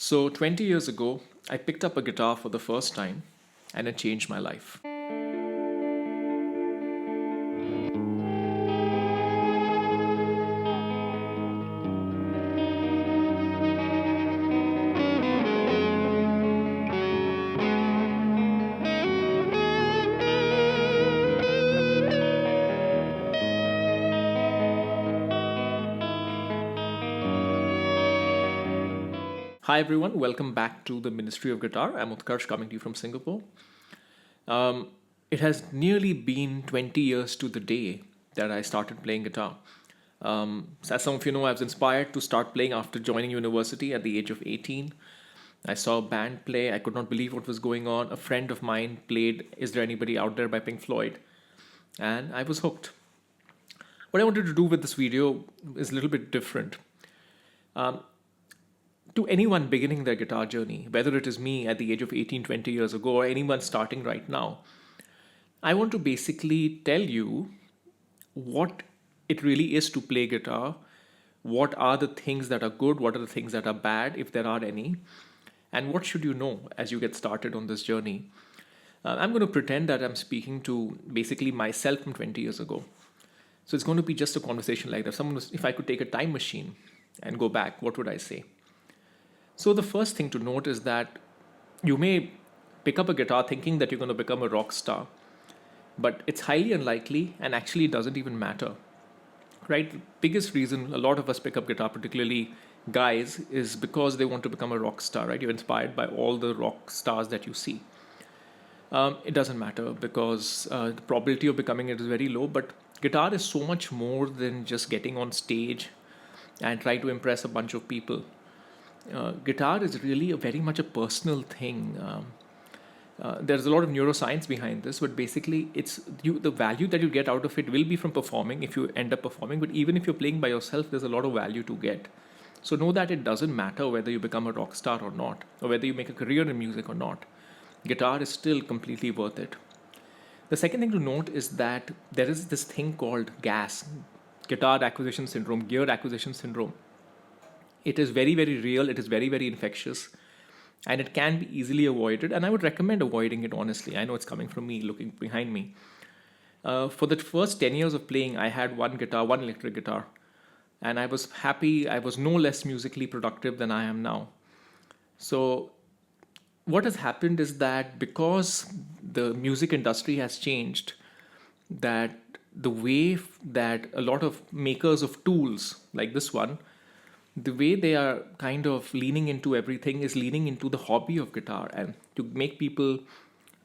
So, 20 years ago, I picked up a guitar for the first time and it changed my life. Hi, everyone. Welcome back to the Ministry of Guitar. I'm Utkarsh coming to you from Singapore. Um, it has nearly been 20 years to the day that I started playing guitar. As some of you know, I was inspired to start playing after joining university at the age of 18. I saw a band play. I could not believe what was going on. A friend of mine played Is There Anybody Out There by Pink Floyd, and I was hooked. What I wanted to do with this video is a little bit different. To anyone beginning their guitar journey, whether it is me at the age of 18, 20 years ago, or anyone starting right now, I want to basically tell you what it really is to play guitar, what are the things that are good, what are the things that are bad, if there are any, and what should you know as you get started on this journey. I'm going to pretend that I'm speaking to basically myself from 20 years ago. So it's going to be just a conversation like that. If I could take a time machine and go back, what would I say? So the first thing to note is that you may pick up a guitar thinking that you're going to become a rock star, but it's highly unlikely and actually doesn't even matter. Right? The biggest reason a lot of us pick up guitar, particularly guys, is because they want to become a rock star, right? You're inspired by all the rock stars that you see. It doesn't matter because the probability of becoming it is very low, but guitar is so much more than just getting on stage and trying to impress a bunch of people. Guitar is really very much a personal thing. There's a lot of neuroscience behind this, but basically, the value that you get out of it will be from performing if you end up performing. But even if you're playing by yourself, there's a lot of value to get. So know that it doesn't matter whether you become a rock star or not, or whether you make a career in music or not. Guitar is still completely worth it. The second thing to note is that there is this thing called GAS, guitar acquisition syndrome, gear acquisition syndrome. It is very, very real. It is very, very infectious. And it can be easily avoided. And I would recommend avoiding it, honestly. I know it's coming from me, looking behind me. For the first 10 years of playing, I had one guitar, one electric guitar. And I was happy. I was no less musically productive than I am now. So what has happened is that because the music industry has changed, that the way that a lot of makers of tools like this one, the way they are kind of leaning into everything is leaning into the hobby of guitar, and to make people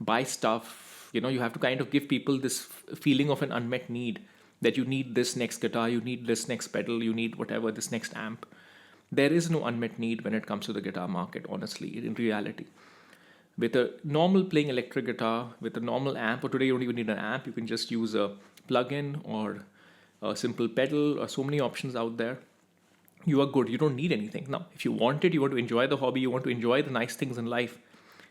buy stuff, you have to kind of give people this feeling of an unmet need, that you need this next guitar, you need this next pedal, you need whatever, this next amp. There is no unmet need when it comes to the guitar market, honestly, in reality. With a normal playing electric guitar, with a normal amp, or today you don't even need an amp, you can just use a plug-in or a simple pedal, or so many options out there. You are good. You don't need anything. Now, if you want it, you want to enjoy the hobby, you want to enjoy the nice things in life,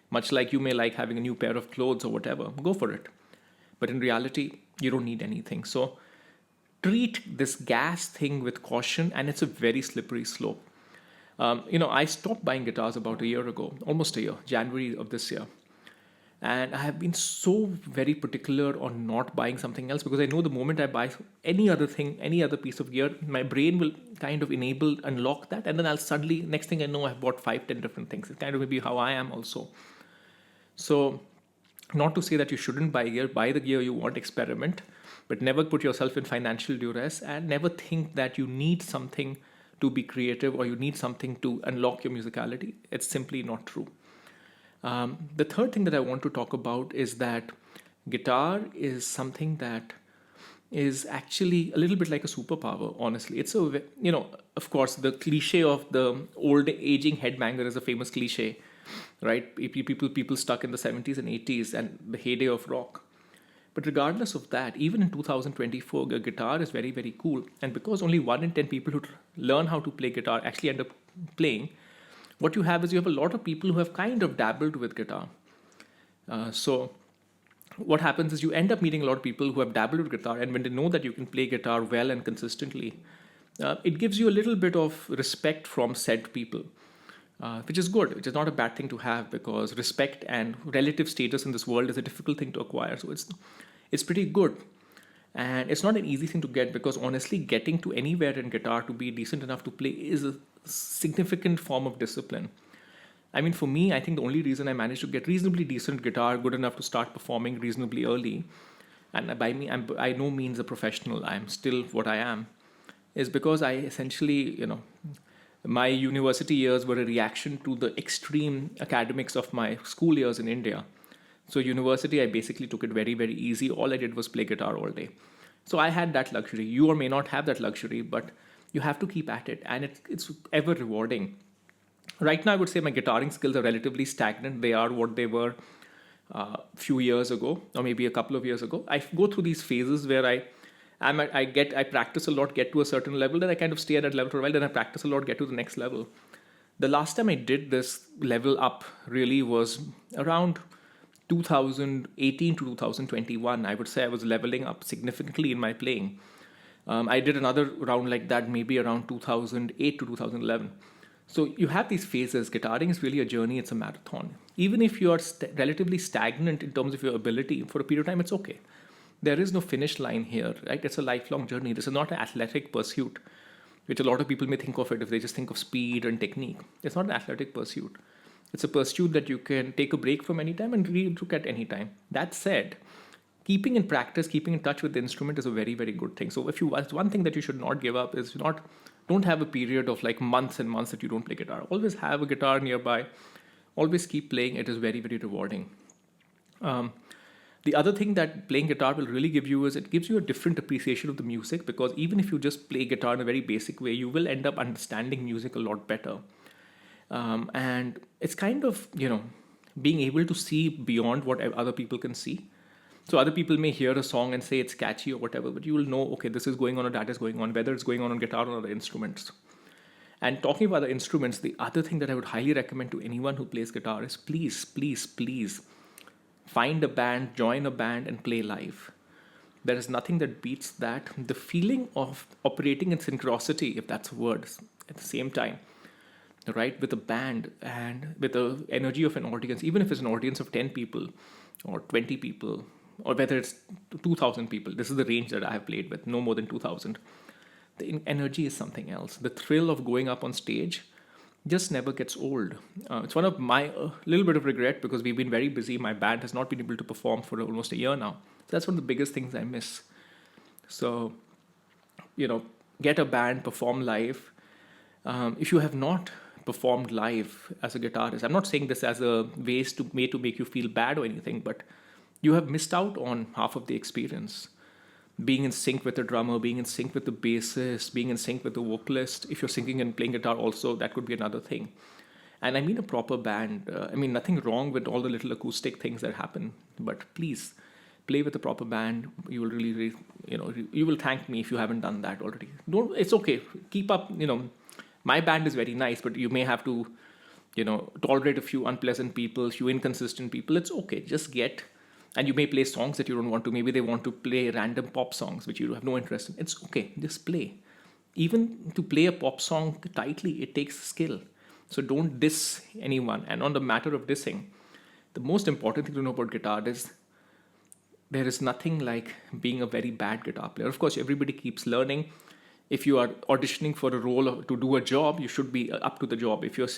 much like you may like having a new pair of clothes or whatever, go for it. But in reality, you don't need anything. So treat this gas thing with caution, and it's a very slippery slope. I stopped buying guitars about a year ago, almost a year, January of this year. And I have been so very particular on not buying something else, because I know the moment I buy any other thing, any other piece of gear, my brain will kind of unlock that. And then I'll suddenly, next thing I know, I've bought 5, 10 different things. It's kind of maybe how I am also. So not to say that you shouldn't buy gear, buy the gear you want, experiment, but never put yourself in financial duress, and never think that you need something to be creative or you need something to unlock your musicality. It's simply not true. The third thing that I want to talk about is that guitar is something that is actually a little bit like a superpower, honestly. Of course, the cliche of the old aging headbanger is a famous cliche, right? People stuck in the 70s and 80s and the heyday of rock. But regardless of that, even in 2024, a guitar is very, very cool. And because only 1 in 10 people who learn how to play guitar actually end up playing, what you have is you have a lot of people who have kind of dabbled with guitar. So what happens is you end up meeting a lot of people who have dabbled with guitar, and when they know that you can play guitar well and consistently, it gives you a little bit of respect from said people. which is good, which is not a bad thing to have, because respect and relative status in this world is a difficult thing to acquire. So it's pretty good, and it's not an easy thing to get, because honestly, getting to anywhere in guitar to be decent enough to play is a significant form of discipline. I mean, for me, I think the only reason I managed to get reasonably decent guitar, good enough to start performing reasonably early, and by me, I'm by no means a professional. I'm still what I am, is because I essentially, my university years were a reaction to the extreme academics of my school years in India. So university, I basically took it very, very easy. All I did was play guitar all day. So I had that luxury. You or may not have that luxury, but you have to keep at it, and it's ever rewarding. Right now, I would say my guitaring skills are relatively stagnant. They are what they were a few years ago, or maybe a couple of years ago. I go through these phases where I practice a lot, get to a certain level, then I kind of stay at that level for a while, then I practice a lot, get to the next level. The last time I did this level up really was around 2018 to 2021. I would say I was leveling up significantly in my playing. I did another round like that maybe around 2008 to 2011. So you have these phases. Guitaring is really a journey, it's a marathon. Even if you are relatively stagnant in terms of your ability for a period of time, it's okay. There is no finish line here, right? It's a lifelong journey. This is not an athletic pursuit, which a lot of people may think of it if they just think of speed and technique. It's not an athletic pursuit. It's a pursuit that you can take a break from any time and relook at any time. That said, keeping in practice, keeping in touch with the instrument is a very, very good thing. So if you, one thing that you should not give up is don't have a period of like months and months that you don't play guitar. Always have a guitar nearby. Always keep playing. It is very, very rewarding. The other thing that playing guitar will really give you is it gives you a different appreciation of the music, because even if you just play guitar in a very basic way, you will end up understanding music a lot better. And it's kind of, being able to see beyond what other people can see. So other people may hear a song and say it's catchy or whatever, but you will know, okay, this is going on or that is going on, whether it's going on guitar or other instruments. And talking about the instruments, the other thing that I would highly recommend to anyone who plays guitar is please, please, please find a band, join a band, and play live. There is nothing that beats that. The feeling of operating in synchronicity, if that's a word, at the same time, right, with a band and with the energy of an audience, even if it's an audience of 10 people or 20 people, or whether it's 2,000 people, this is the range that I have played with, no more than 2,000. The energy is something else. The thrill of going up on stage just never gets old. It's one of my little bit of regret, because we've been very busy. My band has not been able to perform for almost a year now. So that's one of the biggest things I miss. So, get a band, perform live. If you have not performed live as a guitarist, I'm not saying this as a way to make you feel bad or anything, but you have missed out on half of the experience. Being in sync with the drummer, being in sync with the bassist, being in sync with the vocalist. If you're singing and playing guitar also, that could be another thing. And I mean a proper band. Nothing wrong with all the little acoustic things that happen, but please play with a proper band. You will really, you will thank me if you haven't done that already. It's okay. Keep up, my band is very nice, but you may have to, tolerate a few unpleasant people, a few inconsistent people. It's okay. Just and you may play songs that you don't want to. Maybe they want to play random pop songs, which you have no interest in. It's okay. Just play. Even to play a pop song tightly, it takes skill. So don't diss anyone. And on the matter of dissing, the most important thing to know about guitar is there is nothing like being a very bad guitar player. Of course, everybody keeps learning. If you are auditioning for a role or to do a job, you should be up to the job. If you're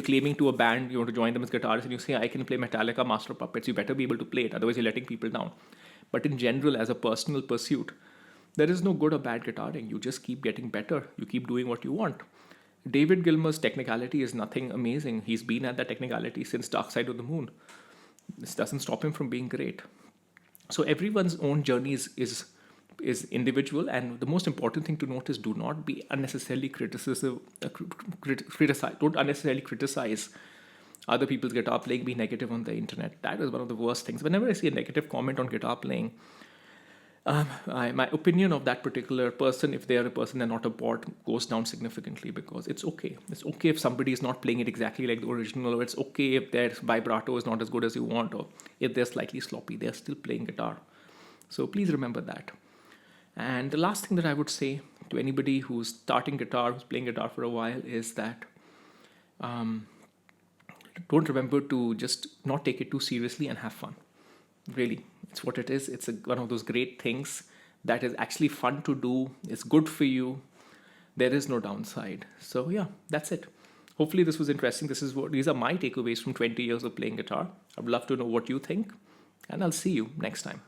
claiming to a band, you want to join them as guitarist, and you say, I can play Metallica, Master of Puppets, you better be able to play it. Otherwise, you're letting people down. But in general, as a personal pursuit, there is no good or bad guitaring. You just keep getting better. You keep doing what you want. David Gilmour's technicality is nothing amazing. He's been at that technicality since Dark Side of the Moon. This doesn't stop him from being great. So everyone's own journey is individual, and the most important thing to note is do not be unnecessarily don't unnecessarily criticize other people's guitar playing, be negative on the internet. That is one of the worst things. Whenever I see a negative comment on guitar playing, my opinion of that particular person, if they are a person and not a bot, goes down significantly, because it's okay. It's okay if somebody is not playing it exactly like the original, or it's okay if their vibrato is not as good as you want, or if they're slightly sloppy, they're still playing guitar. So please remember that. And the last thing that I would say to anybody who's starting guitar, who's playing guitar for a while, is that don't remember to just not take it too seriously and have fun. Really, it's what it is. It's one of those great things that is actually fun to do. It's good for you. There is no downside. So yeah, that's it. Hopefully this was interesting. These are my takeaways from 20 years of playing guitar. I'd love to know what you think, and I'll see you next time.